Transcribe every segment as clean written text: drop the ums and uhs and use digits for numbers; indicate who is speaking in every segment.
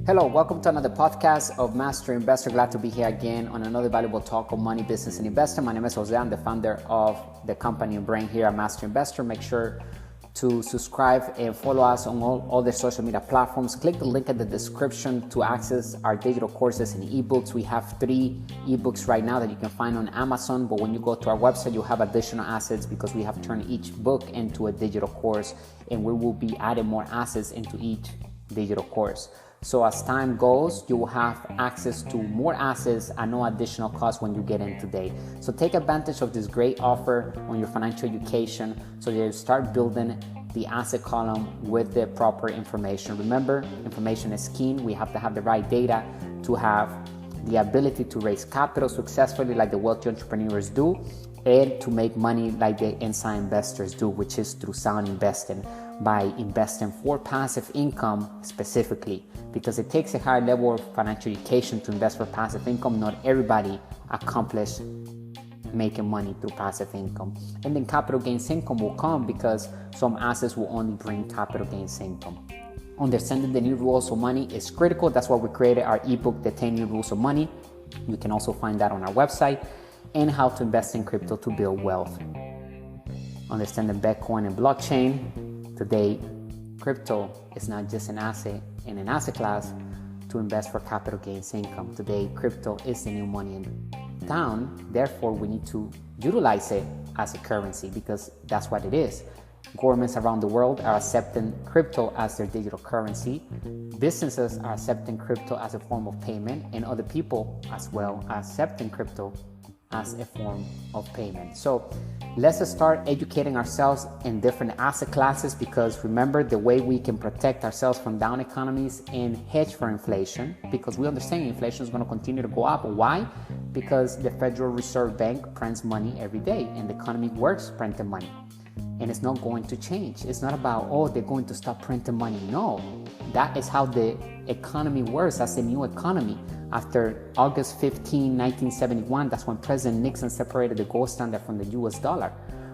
Speaker 1: Hello, welcome to another podcast of Master Investor. Glad to be here again on another valuable talk of money, business, and investing. My name is Jose. I'm the founder of the company and brain here at Master Investor. Make sure to subscribe and follow us on all the social media platforms. Click the link in the description to access our digital courses and ebooks. We have 3 ebooks right now that you can find on Amazon, but when you go to our website, you'll have additional assets because we have turned each book into a digital course, and we will be adding more assets into each digital course. So as time goes, you will have access to more assets at no additional cost when you get in today. So take advantage of this great offer on your financial education so you start building the asset column with the proper information. Remember, information is key. We have to have the right data to have the ability to raise capital successfully like the wealthy entrepreneurs do, and to make money like the inside investors do, which is through sound investing, by investing for passive income specifically, because it takes a higher level of financial education to invest for passive income. Not everybody accomplishes making money through passive income. And then capital gains income will come because some assets will only bring capital gains income. Understanding the new rules of money is critical. That's why we created our ebook, The 10 New Rules of Money. You can also find that on our website. And how to invest in crypto to build wealth. Understanding Bitcoin and blockchain. Today, crypto is not just an asset in an asset class to invest for capital gains income. Today, crypto is the new money in town. Therefore, we need to utilize it as a currency because that's what it is. Governments around the world are accepting crypto as their digital currency. Businesses are accepting crypto as a form of payment, and other people as well are accepting crypto as a form of payment. So let's start educating ourselves in different asset classes, because remember, the way we can protect ourselves from down economies and hedge for inflation, because we understand inflation is going to continue to go up. Why? Because the Federal Reserve Bank prints money every day and the economy works printing money, and it's not going to change. It's not about, oh, they're going to stop printing money. No, that is how the economy works. That's the new economy. After August 15, 1971, that's when President Nixon separated the gold standard from the US dollar.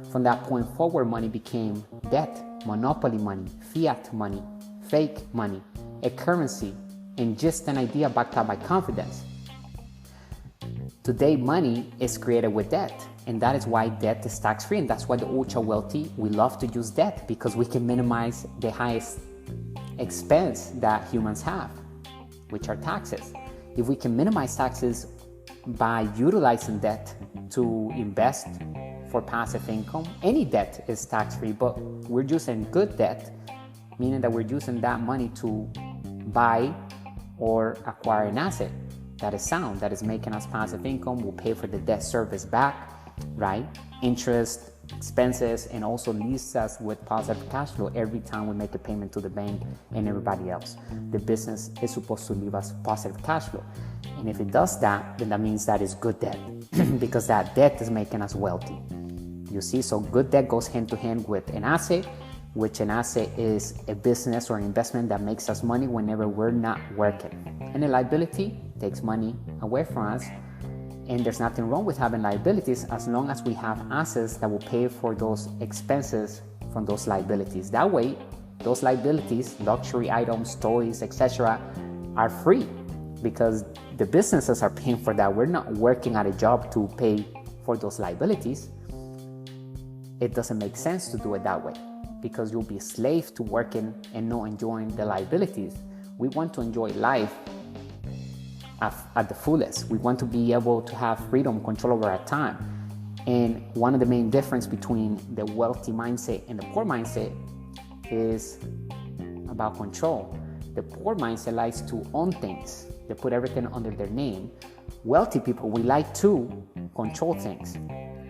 Speaker 1: From that point forward, money became debt, monopoly money, fiat money, fake money, a currency, and just an idea backed up by confidence. Today, money is created with debt, and that is why debt is tax-free, and that's why the ultra wealthy, we love to use debt, because we can minimize the highest expense that humans have, which are taxes. If we can minimize taxes by utilizing debt to invest for passive income, any debt is tax-free, but we're using good debt, meaning that we're using that money to buy or acquire an asset that is sound, that is making us passive income, will pay for the debt service back, right? Interest, expenses, and also leaves us with positive cash flow every time we make a payment to the bank and everybody else. The business is supposed to leave us positive cash flow. And if it does that, then that means that is good debt because that debt is making us wealthy. You see, so good debt goes hand to hand with an asset, which an asset is a business or an investment that makes us money whenever we're not working. And a liability takes money away from us. And there's nothing wrong with having liabilities as long as we have assets that will pay for those expenses from those liabilities. That way, those liabilities, luxury items, toys, etc., are free because the businesses are paying for that. We're not working at a job to pay for those liabilities. It doesn't make sense to do it that way because you'll be a slave to working and not enjoying the liabilities. We want to enjoy life at the fullest. We want to be able to have freedom, control over our time. And one of the main difference between the wealthy mindset and the poor mindset is about control. The poor mindset likes to own things. They put everything under their name. Wealthy people, we like to control things.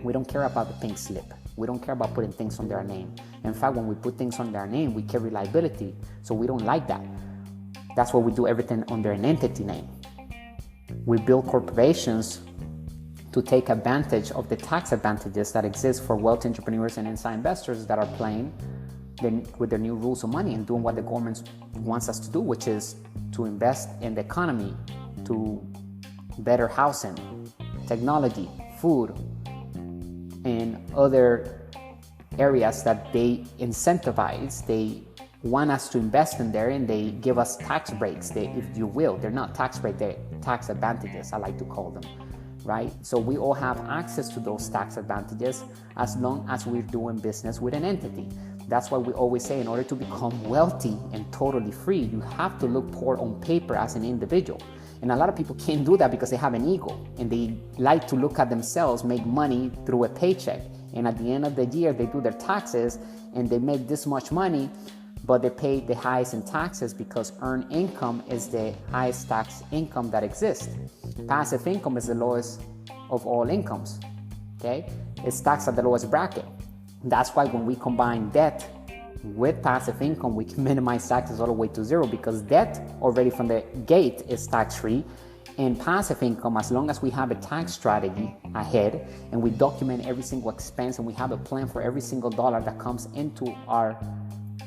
Speaker 1: We don't care about the pink slip. We don't care about putting things under our name. In fact, when we put things under our name, we carry liability. So we don't like that. That's why we do everything under an entity name. We build corporations to take advantage of the tax advantages that exist for wealthy entrepreneurs and inside investors that are playing with their new rules of money and doing what the government wants us to do, which is to invest in the economy, to better housing, technology, food, and other areas that they incentivize, they want us to invest in there, and they give us tax breaks. If you will, they're not tax breaks, they're tax advantages, I like to call them, right? So we all have access to those tax advantages as long as we're doing business with an entity. That's why we always say, in order to become wealthy and totally free, you have to look poor on paper as an individual. And a lot of people can't do that because they have an ego, and they like to look at themselves, make money through a paycheck. And at the end of the year, they do their taxes and they make this much money, but they pay the highest in taxes because earned income is the highest tax income that exists. Passive income is the lowest of all incomes, okay? It's taxed at the lowest bracket. That's why when we combine debt with passive income, we can minimize taxes all the way to zero, because debt already from the gate is tax-free. And passive income, as long as we have a tax strategy ahead and we document every single expense and we have a plan for every single dollar that comes into our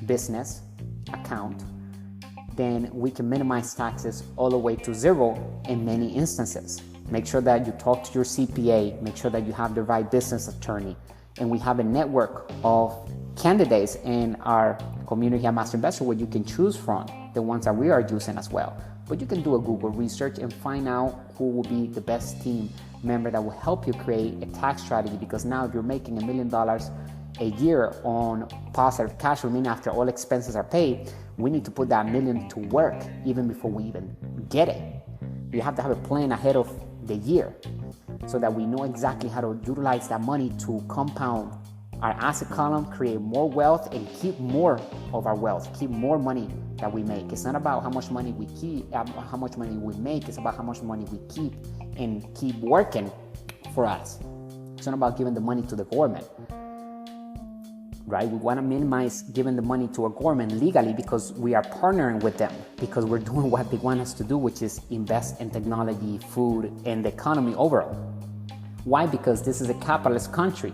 Speaker 1: business account, then we can minimize taxes all the way to zero in many instances. Make sure that you talk to your CPA, make sure that you have the right business attorney, and we have a network of candidates in our community at Master Investor where you can choose from, the ones that we are using as well. But you can do a Google research and find out who will be the best team member that will help you create a tax strategy, because now if you're making $1 million a year on positive cash flow, meaning after all expenses are paid, we need to put that million to work even before we even get it. You have to have a plan ahead of the year so that we know exactly how to utilize that money to compound our asset column, create more wealth, and keep more of our wealth, keep more money that we make. It's not about how much money we keep, how much money we make. It's about how much money we keep and keep working for us. It's not about giving the money to the government, right? We want to minimize giving the money to a government legally because we are partnering with them, because we're doing what they want us to do, which is invest in technology, food, and the economy overall. Why? Because this is a capitalist country.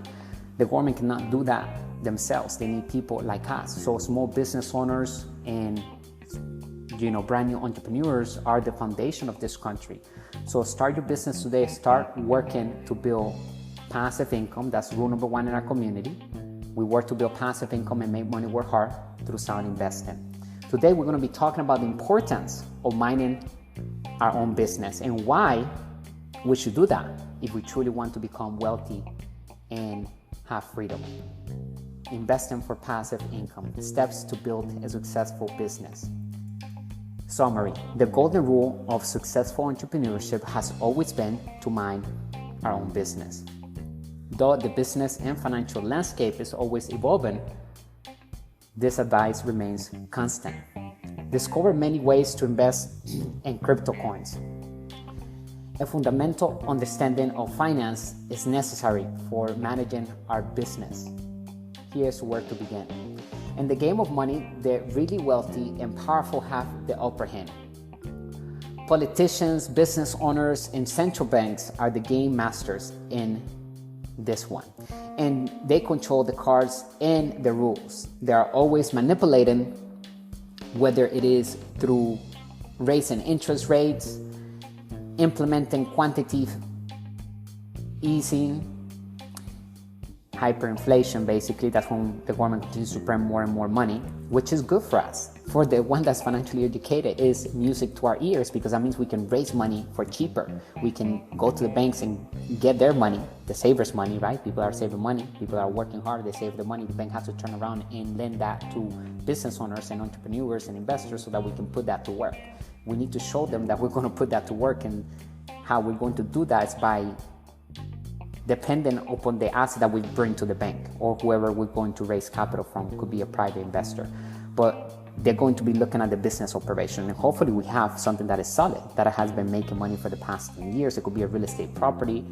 Speaker 1: The government cannot do that themselves. They need people like us. So small business owners and brand new entrepreneurs are the foundation of this country. So start your business today. Start working to build passive income. That's rule number one in our community. We work to build passive income and make money work hard through sound investing. Today we're going to be talking about the importance of minding our own business and why we should do that if we truly want to become wealthy and have freedom. Investing for passive income. Steps to build a successful business. Summary. The golden rule of successful entrepreneurship has always been to mind our own business. Though the business and financial landscape is always evolving, this advice remains constant. Discover many ways to invest in crypto coins. A fundamental understanding of finance is necessary for managing our business. Here's where to begin. In the game of money, the really wealthy and powerful have the upper hand. Politicians, business owners, and central banks are the game masters in this one. And they control the cards and the rules. They are always manipulating, whether it is through raising interest rates, implementing quantitative easing, hyperinflation, basically. That's when the government continues to print more and more money, which is good for us. For the one that's financially educated, is music to our ears, because that means we can raise money for cheaper. We can go to the banks and get their money, the savers' money, right? People are saving money. People are working hard. They save the money. The bank has to turn around and lend that to business owners and entrepreneurs and investors so that we can put that to work. We need to show them that we're going to put that to work, and how we're going to do that is by dependent upon the asset that we bring to the bank, or whoever we're going to raise capital from. Could be a private investor, but they're going to be looking at the business operation, and hopefully we have something that is solid, that has been making money for the past 10 years. It could be a real estate property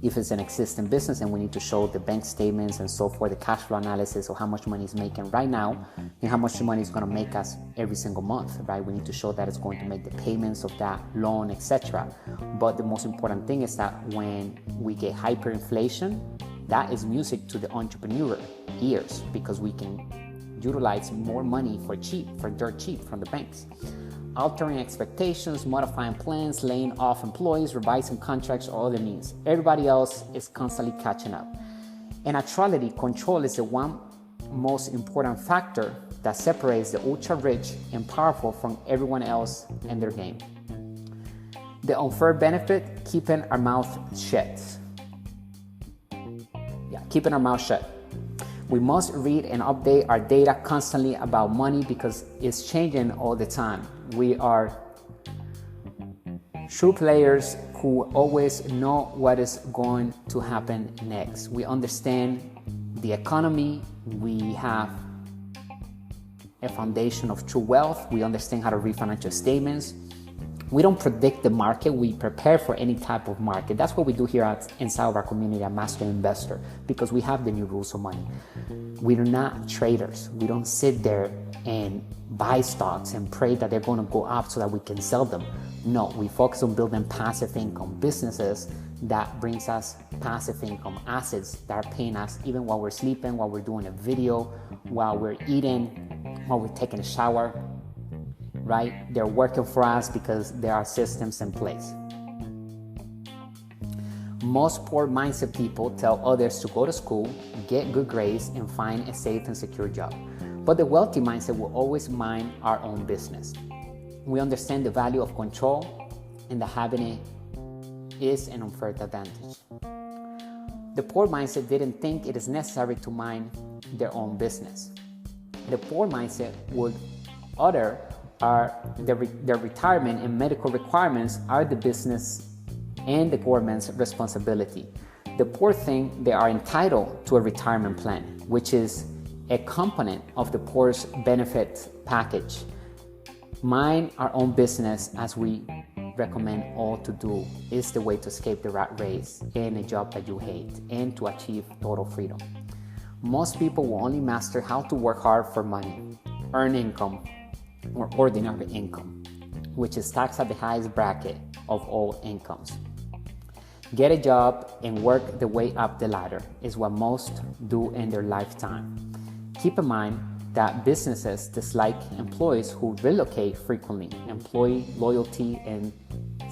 Speaker 1: if it's an existing business, and we need to show the bank statements and so forth, the cash flow analysis of how much money is making right now and how much money is going to make us every single month, right? We need to show that it's going to make the payments of that loan, etc. But the most important thing is that when we get hyperinflation, that is music to the entrepreneur ears, because we can utilize more money for dirt cheap from the banks. Altering expectations, modifying plans, laying off employees, revising contracts, or other means. Everybody else is constantly catching up. In actuality, control is the one most important factor that separates the ultra rich and powerful from everyone else in their game. The unfair benefit, keeping our mouth shut. Keeping our mouth shut. We must read and update our data constantly about money because it's changing all the time. We are true players who always know what is going to happen next. We understand the economy. We have a foundation of true wealth. We understand how to read financial statements. We don't predict the market. We prepare for any type of market. That's what we do here inside of our community at Master Investor, because we have the new rules of money. We are not traders. We don't sit there and buy stocks and pray that they're going to go up so that we can sell them. No, we focus on building passive income businesses that brings us passive income assets that are paying us even while we're sleeping, while we're doing a video, while we're eating, while we're taking a shower. Right? They're working for us because there are systems in place. Most poor mindset people tell others to go to school, get good grades, and find a safe and secure job. But the wealthy mindset will always mind our own business. We understand the value of control and that having it is an unfair advantage. The poor mindset didn't think it is necessary to mind their own business. The poor mindset would utter their retirement and medical requirements are the business and the government's responsibility. The poor think they are entitled to a retirement plan, which is a component of the poor's benefit package. Mind our own business, as we recommend all to do, is the way to escape the rat race and a job that you hate and to achieve total freedom. Most people will only master how to work hard for money, earn income, or ordinary income, which is taxed at the highest bracket of all incomes. Get a job and work the way up the ladder is what most do in their lifetime. Keep in mind that businesses dislike employees who relocate frequently. Employee loyalty and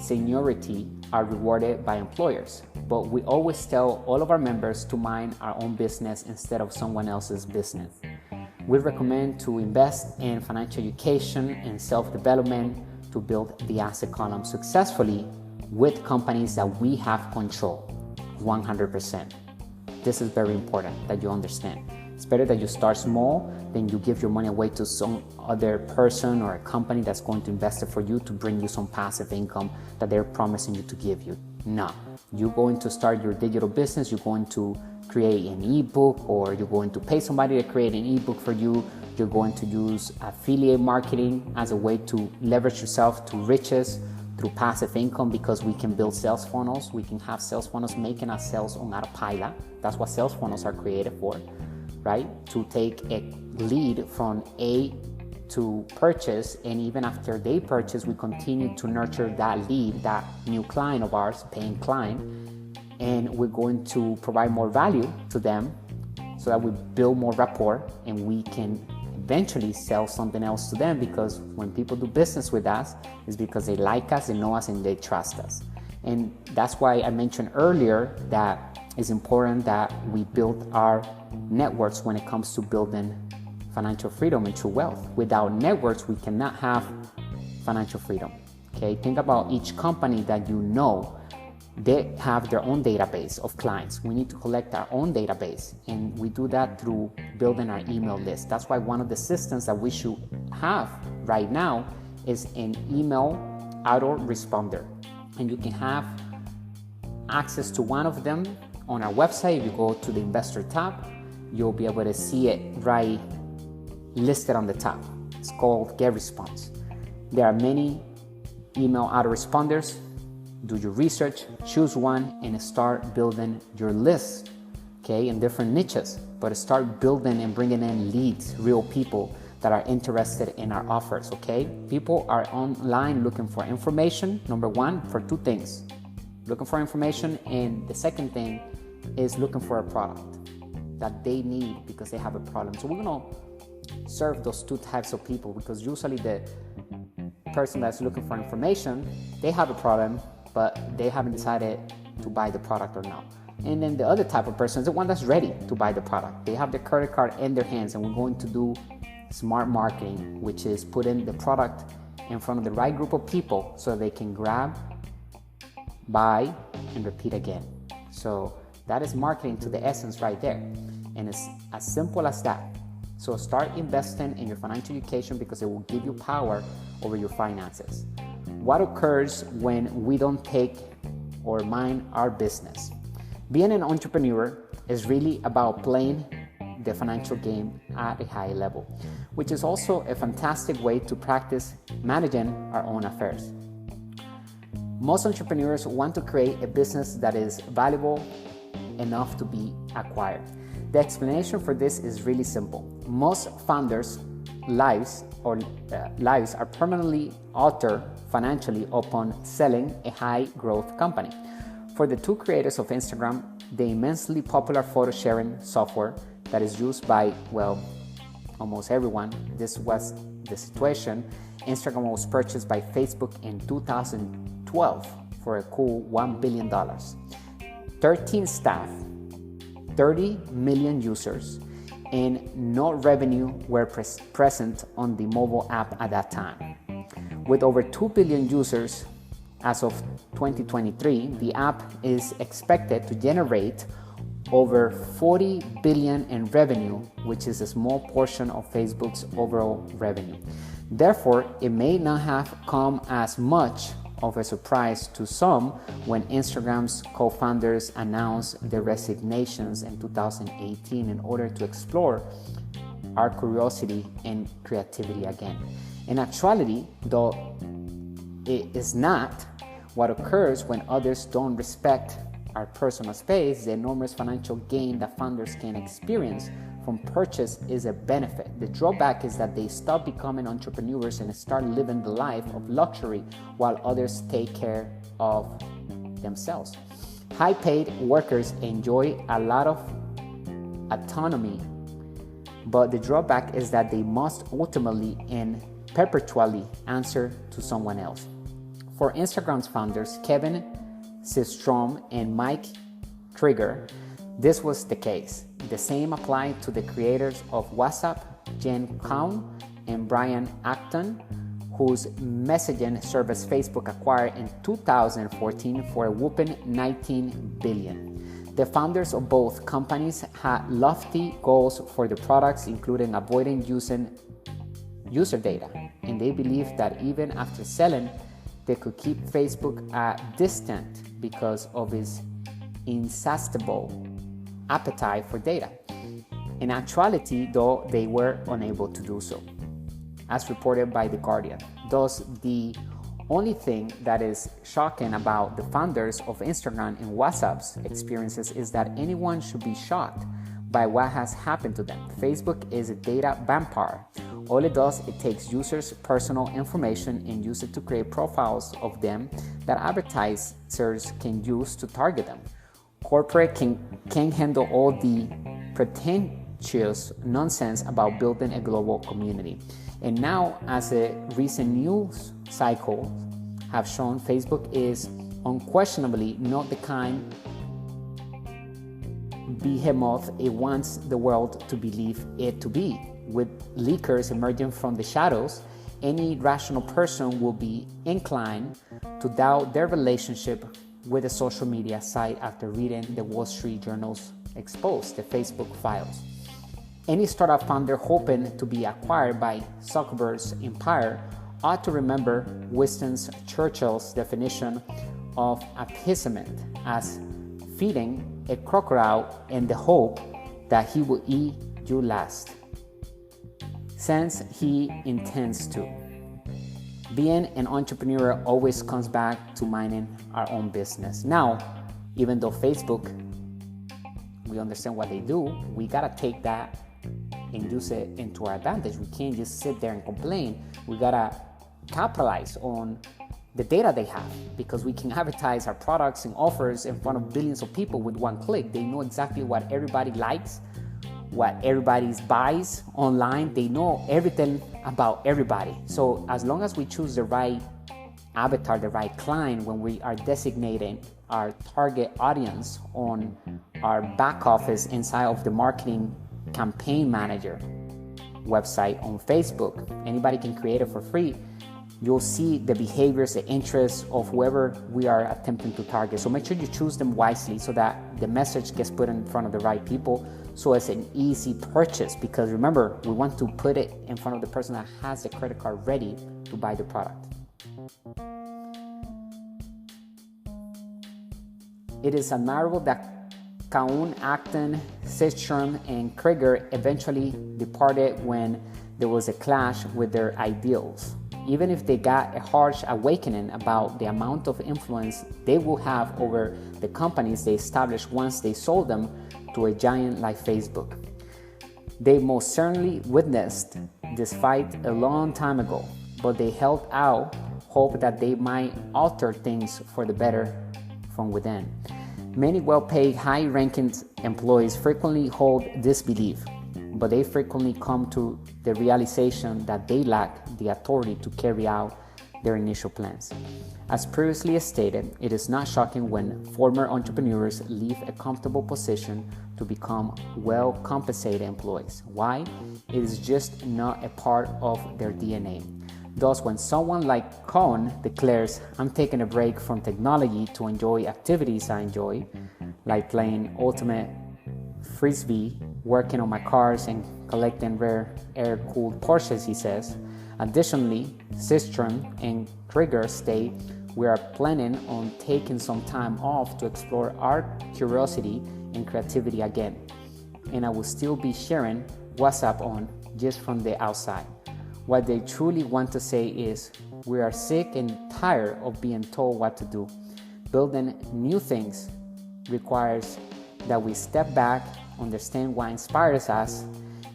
Speaker 1: seniority are rewarded by employers, but we always tell all of our members to mind our own business instead of someone else's business. We recommend to invest in financial education and self-development to build the asset column successfully with companies that we have control 100%. This is very important that you understand. It's better that you start small than you give your money away to some other person or a company that's going to invest it for you to bring you some passive income that they're promising you to give you. No, you're going to start your digital business. You're going to create an ebook, or you're going to pay somebody to create an ebook for you. You're going to use affiliate marketing as a way to leverage yourself to riches through passive income, because we can build sales funnels. We can have sales funnels making us sales on autopilot. That's what sales funnels are created for, right? To take a lead from A to purchase, and even after they purchase, we continue to nurture that lead, that new client of ours, paying client, and we're going to provide more value to them so that we build more rapport and we can eventually sell something else to them, because when people do business with us, it's because they like us, they know us, and they trust us. And that's why I mentioned earlier that it's important that we build our networks when it comes to building financial freedom and true wealth. Without networks, we cannot have financial freedom. Okay, think about each company that you know. They have their own database of clients. We need to collect our own database, and we do that through building our email list. That's why one of the systems that we should have right now is an email autoresponder, and you can have access to one of them on our website. If you go to the investor tab, you'll be able to see it right listed on the top. It's called Get Response. There are many email autoresponders. Do your research, choose one, and start building your list, okay, in different niches. But start building and bringing in leads, real people that are interested in our offers, okay? People are online looking for information, number one, for two things. Looking for information, and the second thing is looking for a product that they need because they have a problem. So we're gonna serve those two types of people, because usually the person that's looking for information, they have a problem, but they haven't decided to buy the product or not. And then the other type of person is the one that's ready to buy the product. They have their credit card in their hands, and we're going to do smart marketing, which is putting the product in front of the right group of people so they can grab, buy, and repeat again. So that is marketing to the essence right there. And it's as simple as that. So start investing in your financial education because it will give you power over your finances. What occurs when we don't take or mind our business? Being an entrepreneur is really about playing the financial game at a high level, which is also a fantastic way to practice managing our own affairs. Most entrepreneurs want to create a business that is valuable enough to be acquired. The explanation for this is really simple. Most founders' lives are permanently altered financially upon selling a high-growth company. For the two creators of Instagram, the immensely popular photo sharing software that is used by, almost everyone, this was the situation. Instagram was purchased by Facebook in 2012 for a cool $1 billion. 13 staff, 30 million users, and no revenue were present on the mobile app at that time. With over 2 billion users as of 2023, the app is expected to generate over 40 billion in revenue, which is a small portion of Facebook's overall revenue. Therefore, it may not have come as much of a surprise to some when Instagram's co-founders announced their resignations in 2018 in order to explore our curiosity and creativity again. In actuality, though, it is not what occurs when others don't respect our personal space. The enormous financial gain that founders can experience from purchase is a benefit. The drawback is that they stop becoming entrepreneurs and start living the life of luxury while others take care of themselves. High-paid workers enjoy a lot of autonomy, but the drawback is that they must ultimately and perpetually answer to someone else. For Instagram's founders, Kevin Systrom and Mike Krieger, this was the case. The same applied to the creators of WhatsApp, Jen Kaun and Brian Acton, whose messaging service Facebook acquired in 2014 for a whopping $19 billion. The founders of both companies had lofty goals for the products, including avoiding using user data, and they believed that even after selling, they could keep Facebook at distance because of its insatiable appetite for data. In actuality, though, they were unable to do so, as reported by The Guardian. Thus, the only thing that is shocking about the founders of Instagram and WhatsApp's experiences is that anyone should be shocked by what has happened to them. Facebook is a data vampire. All it does, it takes users' personal information and uses it to create profiles of them that advertisers can use to target them. Corporate can't handle all the pretentious nonsense about building a global community. And now, as a recent news cycle have shown, Facebook is unquestionably not the kind behemoth it wants the world to believe it to be. With leakers emerging from the shadows, any rational person will be inclined to doubt their relationship with a social media site after reading the Wall Street Journal's expose the Facebook files. Any startup founder hoping to be acquired by Zuckerberg's empire ought to remember Winston Churchill's definition of appeasement as feeding a crocodile in the hope that he will eat you last, since he intends to. Being an entrepreneur always comes back to minding our own business. Now, even though Facebook, we understand what they do, we gotta take that and use it into our advantage. We can't just sit there and complain. We gotta capitalize on the data they have, because we can advertise our products and offers in front of billions of people with one click. They know exactly what everybody likes, what everybody buys online. They know everything about everybody. So as long as we choose the right avatar, the right client, when we are designating our target audience on our back office inside of the marketing campaign manager, website on Facebook. Anybody can create it for free. You'll see the behaviors, the interests of whoever we are attempting to target. So make sure you choose them wisely so that the message gets put in front of the right people, so it's an easy purchase. Because remember, we want to put it in front of the person that has the credit card ready to buy the product. It is admirable that Kahn, Acton, Sistrom, and Krieger eventually departed when there was a clash with their ideals. Even if they got a harsh awakening about the amount of influence they will have over the companies they established once they sold them to a giant like Facebook. They most certainly witnessed this fight a long time ago, but they held out hope that they might alter things for the better from within. Many well-paid, high-ranking employees frequently hold this belief, but they frequently come to the realization that they lack the authority to carry out their initial plans. As previously stated, it is not shocking when former entrepreneurs leave a comfortable position to become well-compensated employees. Why? It is just not a part of their DNA. Thus, when someone like Cohn declares, "I'm taking a break from technology to enjoy activities I enjoy, like playing ultimate frisbee, working on my cars, and collecting rare air-cooled Porsches," he says. Additionally, Sistrom and Krieger state, "We are planning on taking some time off to explore our curiosity and creativity again, and I will still be sharing WhatsApp on just from the outside." What they truly want to say is, we are sick and tired of being told what to do. Building new things requires that we step back, understand what inspires us,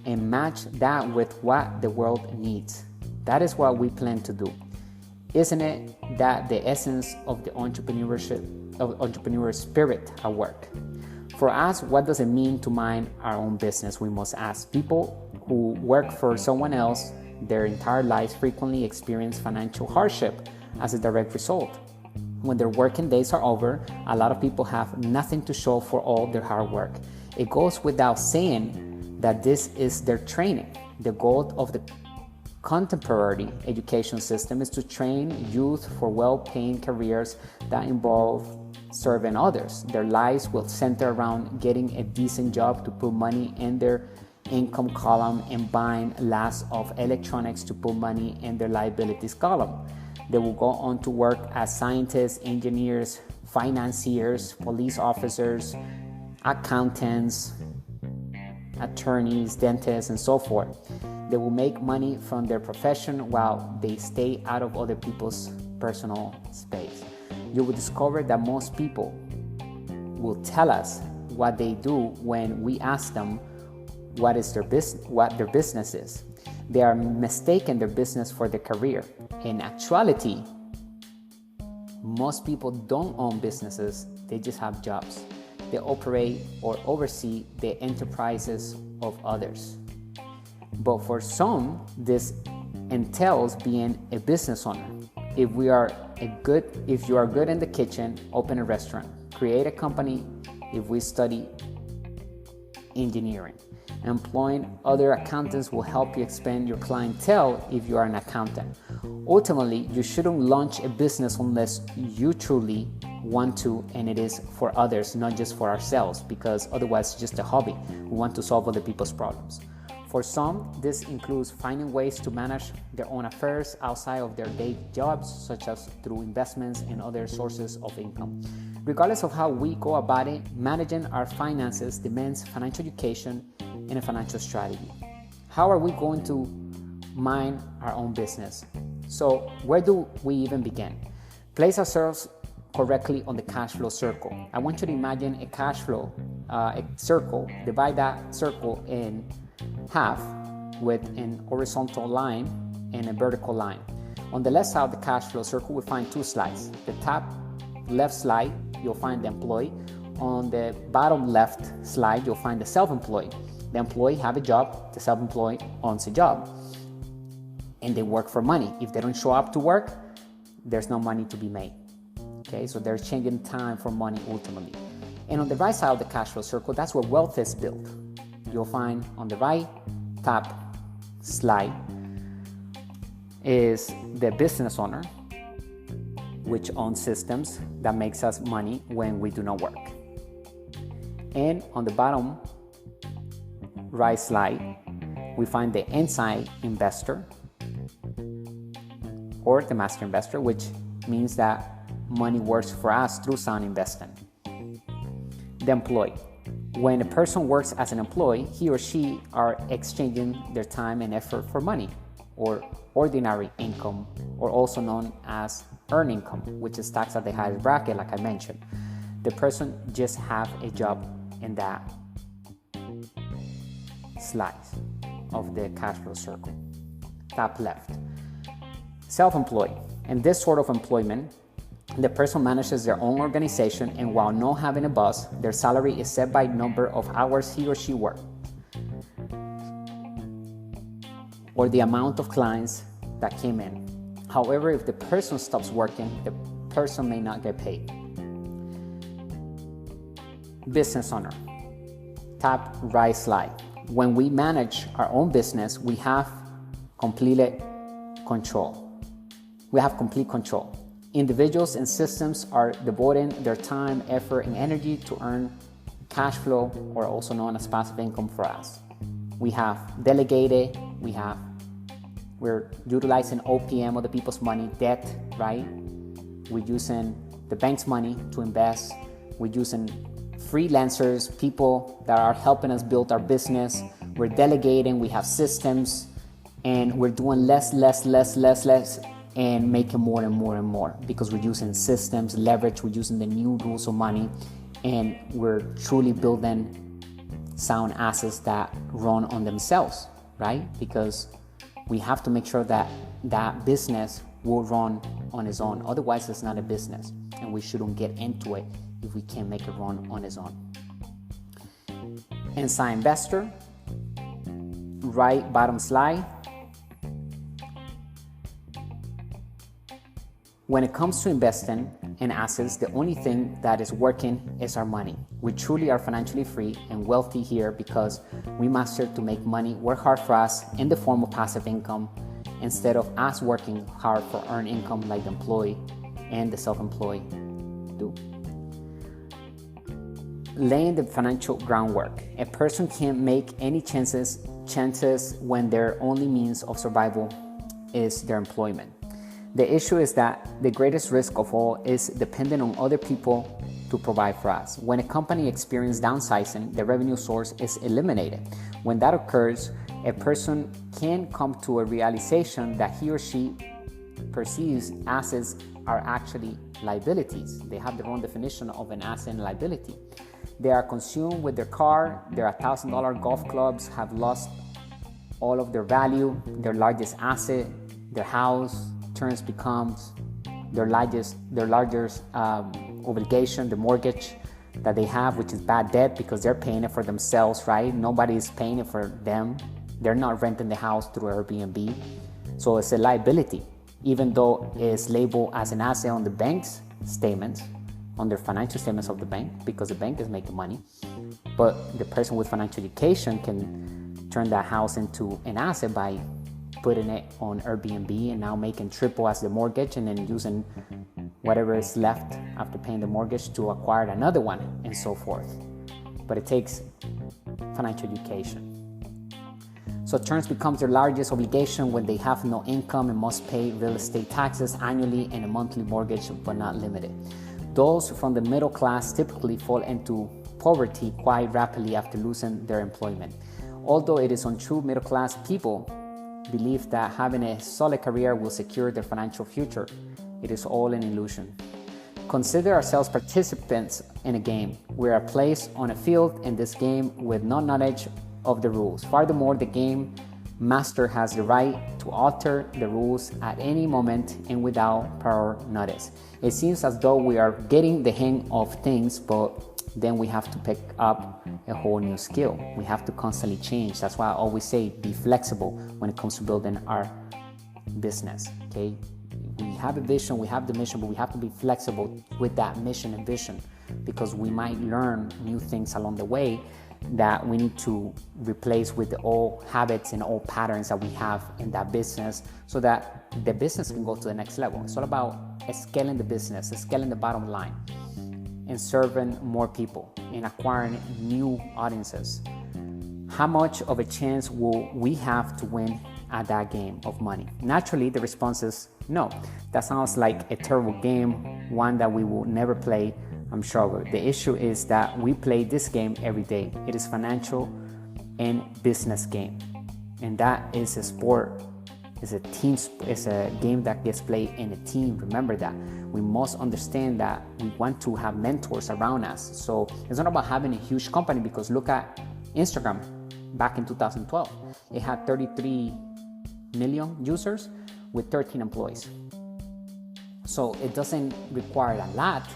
Speaker 1: and match that with what the world needs. That is what we plan to do. Isn't it that the essence of the entrepreneurial spirit at work? For us, what does it mean to mind our own business? We must ask. People who work for someone else their entire lives frequently experience financial hardship as a direct result. When their working days are over, a lot of people have nothing to show for all their hard work. It goes without saying that this is their training. The goal of the contemporary education system is to train youth for well-paying careers that involve serving others. Their lives will center around getting a decent job to put money in their income column and buying lots of electronics to put money in their liabilities column. They will go on to work as scientists, engineers, financiers, police officers, accountants, attorneys, dentists, and so forth. They will make money from their profession while they stay out of other people's personal space. You will discover that most people will tell us what they do when we ask them what their business is. They are mistaking their business for their career. In actuality, most people don't own businesses, they just have jobs. They operate or oversee the enterprises of others. But for some, this entails being a business owner. If you are good in the kitchen, open a restaurant. Create a company if we study engineering. Employing other accountants will help you expand your clientele if you are an accountant. Ultimately, you shouldn't launch a business unless you truly want to, and it is for others, not just for ourselves, because otherwise it's just a hobby. We want to solve other people's problems. For some, this includes finding ways to manage their own affairs outside of their day jobs, such as through investments and other sources of income. Regardless of how we go about it, managing our finances demands financial education and a financial strategy. How are we going to mind our own business? So where do we even begin? Place ourselves correctly on the cash flow circle. I want you to imagine a cash flow a circle. Divide that circle in half with an horizontal line and a vertical line. On the left side of the cash flow circle, we find two slides. The top left slide, you'll find the employee. On the bottom left slide, you'll find the self-employed. The employee have a job, the self-employed owns a job, and they work for money. If they don't show up to work, there's no money to be made. Okay, so they're changing time for money ultimately. And on the right side of the cash flow circle, that's where wealth is built. You'll find on the right top slide is the business owner, which owns systems that makes us money when we do not work. And on the bottom right slide, we find the inside investor or the master investor, which means that money works for us through sound investing. The employee. When a person works as an employee, he or she are exchanging their time and effort for money or ordinary income, or also known as earned income, which is taxed at the highest bracket, like I mentioned. The person just have a job in that slice of the cash flow circle. Top left. Self-employed. In this sort of employment, the person manages their own organization, and while not having a boss, their salary is set by number of hours he or she works, or the amount of clients that came in. However, if the person stops working, the person may not get paid. Business owner. Top right slide. When we manage our own business, we have complete control. Individuals and systems are devoting their time, effort, and energy to earn cash flow, or also known as passive income for us. We have delegated, we're utilizing OPM, other people's money, debt, right? We're using the bank's money to invest. We're using freelancers, people that are helping us build our business. We're delegating, we have systems, and we're doing less, and making more and more because we're using systems, leverage, we're using the new rules of money, and we're truly building sound assets that run on themselves, right? Because we have to make sure that that business will run on its own. Otherwise, it's not a business, and we shouldn't get into it if we can't make it run on its own. Inside investor, right bottom slide. When it comes to investing in assets, the only thing that is working is our money. We truly are financially free and wealthy here because we mastered to make money work hard for us in the form of passive income instead of us working hard for earned income like the employee and the self-employed do. Laying the financial groundwork. A person can't make any chances when their only means of survival is their employment. The issue is that the greatest risk of all is dependent on other people to provide for us. When a company experiences downsizing, the revenue source is eliminated. When that occurs, a person can come to a realization that he or she perceives assets are actually liabilities. They have their own definition of an asset and liability. They are consumed with their car. Their $1,000 golf clubs have lost all of their value. Their largest asset, their house, becomes their largest obligation, the mortgage that they have, which is bad debt because they're paying it for themselves, right? Nobody's paying it for them. They're not renting the house through Airbnb. So it's a liability, even though it's labeled as an asset on the bank's statements, on their financial statements of the bank, because the bank is making money. But the person with financial education can turn that house into an asset by putting it on Airbnb and now making triple as the mortgage, and then using whatever is left after paying the mortgage to acquire another one, and so forth. But it takes financial education. So terms becomes their largest obligation when they have no income and must pay real estate taxes annually and a monthly mortgage, but not limited. Those from the middle class typically fall into poverty quite rapidly after losing their employment. Although it is untrue, middle class people believe that having a solid career will secure their financial future. It is all an illusion. Consider ourselves participants in a game. We are placed on a field in this game with no knowledge of the rules. Furthermore, the game master has the right to alter the rules at any moment and without prior notice. It seems as though we are getting the hang of things, but then we have to pick up a whole new skill. We have to constantly change. That's why I always say be flexible when it comes to building our business, okay? We have a vision, we have the mission, but we have to be flexible with that mission and vision because we might learn new things along the way that we need to replace with the old habits and old patterns that we have in that business so that the business can go to the next level. It's all about scaling the business, scaling the bottom line, and serving more people and acquiring new audiences. How much of a chance will we have to win at that game of money? Naturally, the response is no. That sounds like a terrible game, one that we will never play. I'm sure the issue is that we play this game every day. It is financial and business game, and that is a sport. It's a team. It's a game that gets played in a team. Remember that. We must understand that we want to have mentors around us. So it's not about having a huge company, because look at Instagram back in 2012. It had 33 million users with 13 employees. So it doesn't require a lot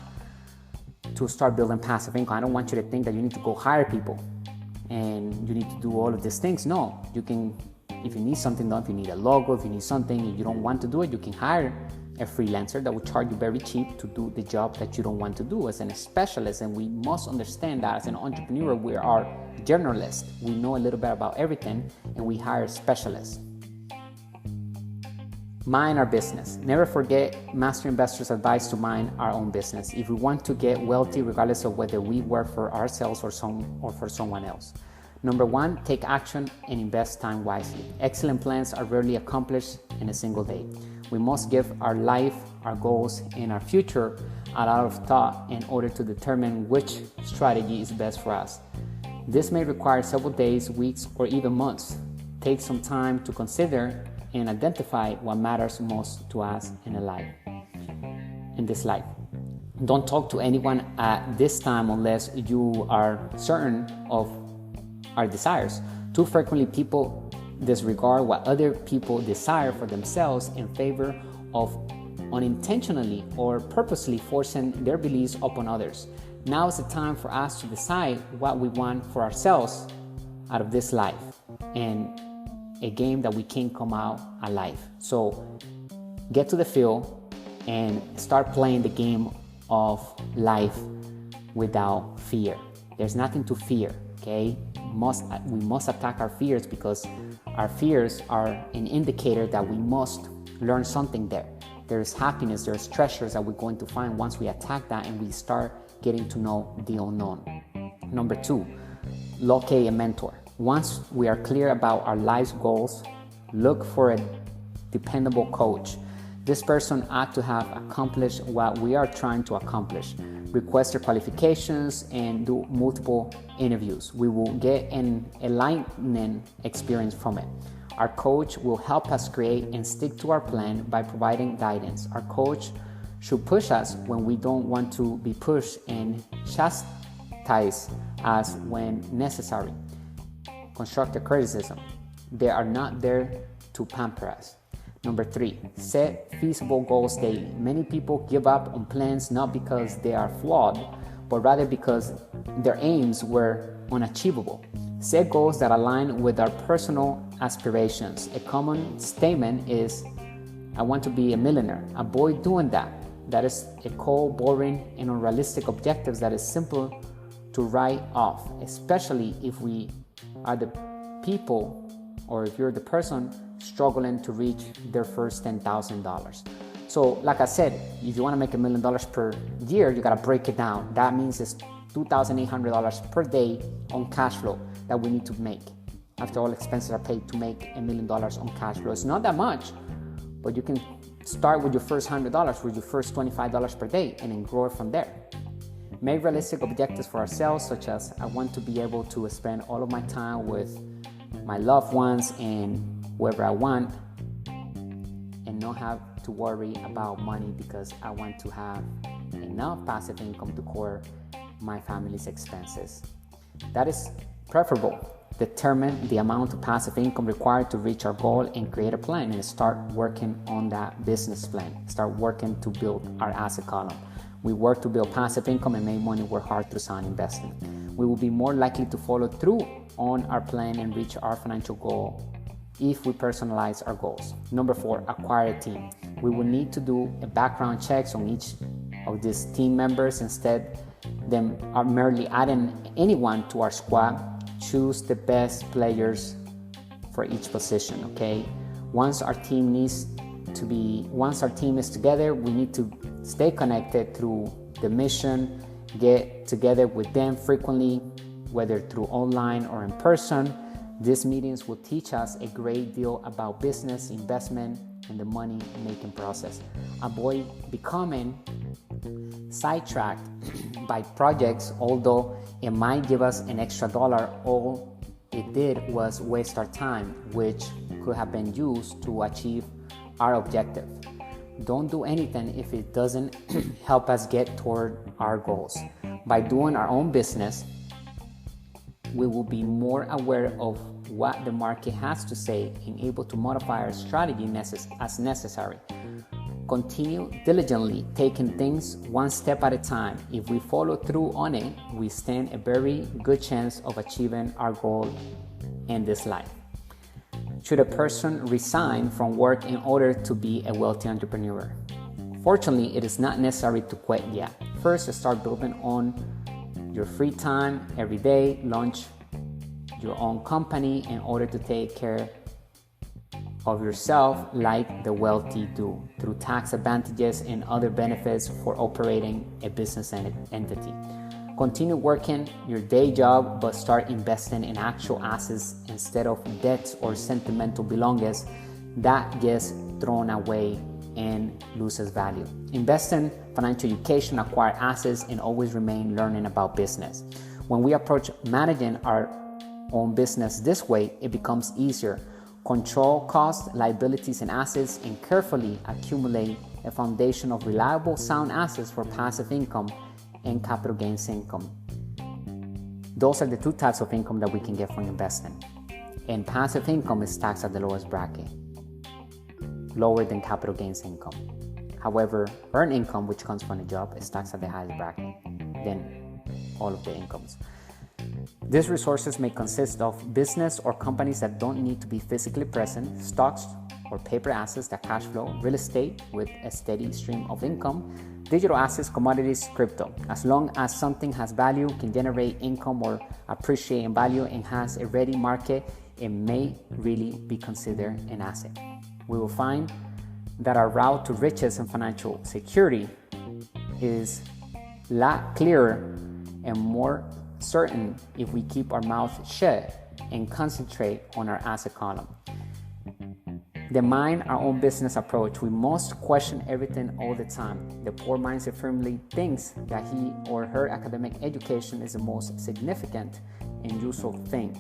Speaker 1: to start building passive income. I don't want you to think that you need to go hire people and you need to do all of these things. No, you can, if you need something done, if you need a logo, if you need something and you don't want to do it, you can hire a freelancer that will charge you very cheap to do the job that you don't want to do as a specialist. And we must understand that as an entrepreneur, we are generalists. We know a little bit about everything, and we hire specialists. Mind our business. Never forget Master Investor's advice to mind our own business if we want to get wealthy, regardless of whether we work for ourselves or for someone else. Number one, take action and invest time wisely. Excellent plans are rarely accomplished in a single day. We must give our life, our goals, and our future a lot of thought in order to determine which strategy is best for us. This may require several days, weeks, or even months. Take some time to consider and identify what matters most to us in this life. Don't talk to anyone at this time unless you are certain of our desires. Too frequently, people disregard what other people desire for themselves in favor of unintentionally or purposely forcing their beliefs upon others. Now is the time for us to decide what we want for ourselves out of this life, and a game that we can come out alive. So get to the field and start playing the game of life without fear. There's nothing to fear, okay? We must attack our fears, because our fears are an indicator that we must learn something there. There's happiness, there's treasures that we're going to find once we attack that and we start getting to know the unknown. Number two, locate a mentor. Once we are clear about our life's goals, look for a dependable coach. This person ought to have accomplished what we are trying to accomplish. Request their qualifications and do multiple interviews. We will get an enlightening experience from it. Our coach will help us create and stick to our plan by providing guidance. Our coach should push us when we don't want to be pushed and chastise us when necessary. Constructive criticism. They are not there to pamper us. Number three, set feasible goals daily. Many people give up on plans not because they are flawed, but rather because their aims were unachievable. Set goals that align with our personal aspirations. A common statement is, I want to be a millionaire. Avoid doing that. That is a cold, boring, and unrealistic objectives that is simple to write off, especially if we are the people, or if you're the person struggling to reach their first $10,000. So like I said, if you want to make $1 million per year, you got to break it down. That means it's $2,800 per day on cash flow that we need to make after all expenses are paid to make $1 million on cash flow. It's not that much, but you can start with your first $100, with your first $25 per day, and then grow it from there. Make realistic objectives for ourselves, such as I want to be able to spend all of my time with my loved ones and whoever I want, and not have to worry about money, because I want to have enough passive income to cover my family's expenses. That is preferable. Determine the amount of passive income required to reach our goal and create a plan, and start working on that business plan. Start working to build our asset column. We work to build passive income and make money, work hard through sound investing. We will be more likely to follow through on our plan and reach our financial goal if we personalize our goals. Number four, acquire a team. We will need to do a background checks on each of these team members. Instead, than merely adding anyone to our squad. Choose the best players for each position, okay? Once our team is together, we need to stay connected through the mission, get together with them frequently, whether through online or in person. These meetings will teach us a great deal about business, investment, and the money-making process. Avoid becoming sidetracked by projects. Although it might give us an extra dollar, all it did was waste our time, which could have been used to achieve our objective. Don't do anything if it doesn't help us get toward our goals. By doing our own business, we will be more aware of what the market has to say and able to modify our strategy as necessary. Continue diligently taking things one step at a time. If we follow through on it, we stand a very good chance of achieving our goal in this life. Should a person resign from work in order to be a wealthy entrepreneur? Fortunately, it is not necessary to quit yet. First, start building on your free time every day. Launch your own company in order to take care of yourself like the wealthy do, through tax advantages and other benefits for operating a business entity. Continue working your day job, but start investing in actual assets instead of debts or sentimental belongings that gets thrown away and loses value. Invest in financial education, acquire assets, and always remain learning about business. When we approach managing our own business this way, it becomes easier. Control costs, liabilities, and assets, and carefully accumulate a foundation of reliable, sound assets for passive income and capital gains income. Those are the two types of income that we can get from investing. And passive income is taxed at the lowest bracket, lower than capital gains income. However, earned income, which comes from a job, is taxed at the highest bracket than all of the incomes. These resources may consist of business or companies that don't need to be physically present, stocks or paper assets that cash flow, real estate with a steady stream of income, digital assets, commodities, crypto. As long as something has value, can generate income or appreciate in value, and has a ready market, it may really be considered an asset. We will find that our route to riches and financial security is a lot clearer and more certain if we keep our mouth shut and concentrate on our asset column. The mind our own business approach. We must question everything all the time. The poor mindset firmly thinks that he or her academic education is the most significant and useful thing.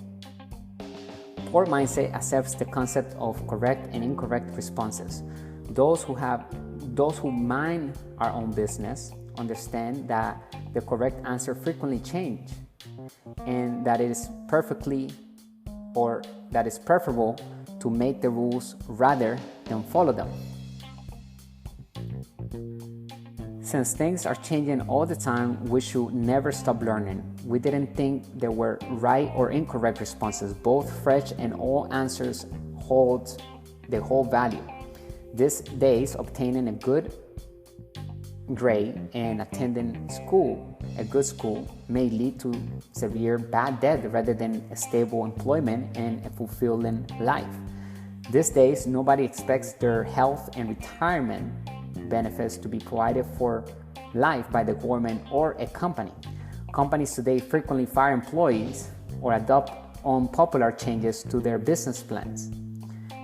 Speaker 1: Poor mindset accepts the concept of correct and incorrect responses. Those who mind our own business understand that the correct answer frequently change, and that it is preferable to make the rules rather than follow them. Since things are changing all the time, we should never stop learning. We didn't think there were right or incorrect responses. Both fresh and old answers hold the whole value. These days, obtaining a good grade and attending a good school, may lead to severe bad debt rather than a stable employment and a fulfilling life. These days, nobody expects their health and retirement benefits to be provided for life by the government or a company. Companies today frequently fire employees or adopt unpopular changes to their business plans.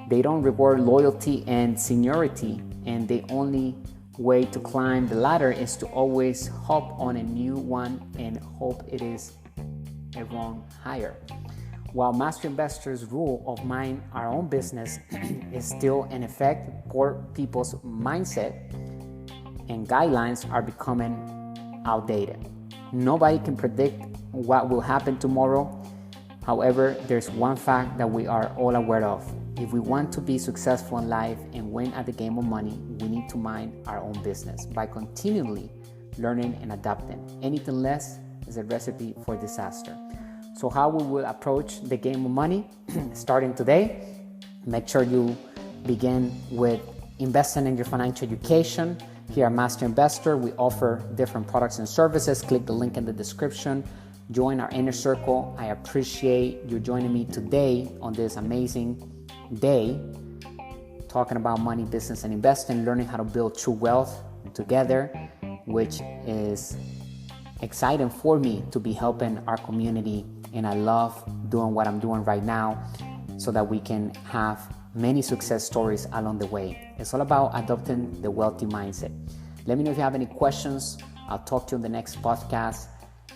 Speaker 1: They don't reward loyalty and seniority, and the only way to climb the ladder is to always hop on a new one and hope it is a rung higher. While Master Investor's rule of mind our own business is still in effect, poor people's mindset and guidelines are becoming outdated. Nobody can predict what will happen tomorrow. However, there's one fact that we are all aware of. If we want to be successful in life and win at the game of money, we need to mind our own business by continually learning and adapting. Anything less is a recipe for disaster. So how we will approach the game of money starting today? Make sure you begin with investing in your financial education Here at Master Investor, we offer different products and services. Click the link in the description. Join our inner circle. I appreciate you joining me today on this amazing day, talking about money, business, and investing, learning how to build true wealth together, which is exciting for me to be helping our community. And I love doing what I'm doing right now so that we can have many success stories along the way. It's all about adopting the wealthy mindset. Let me know if you have any questions. I'll talk to you on the next podcast.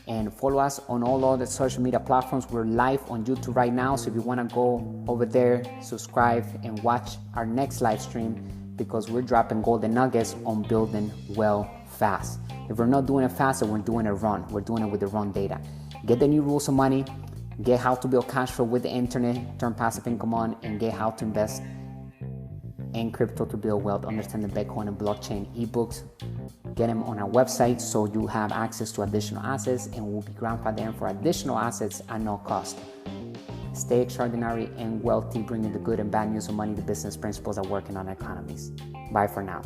Speaker 1: And follow us on all other social media platforms. We're live on YouTube right now. So if you want to go over there, subscribe and watch our next live stream, because we're dropping golden nuggets on building wealth fast. If we're not doing it fast, we're doing it wrong. We're doing it with the wrong data. Get the new rules of money. Get how to build cash flow with the internet, turn passive income on, and get how to invest in crypto to build wealth, understand the Bitcoin and blockchain ebooks. Get them on our website so you have access to additional assets, and we'll be grandfathered in for additional assets at no cost. Stay extraordinary and wealthy, bringing the good and bad news of money, the business principles that work in our economies. Bye for now.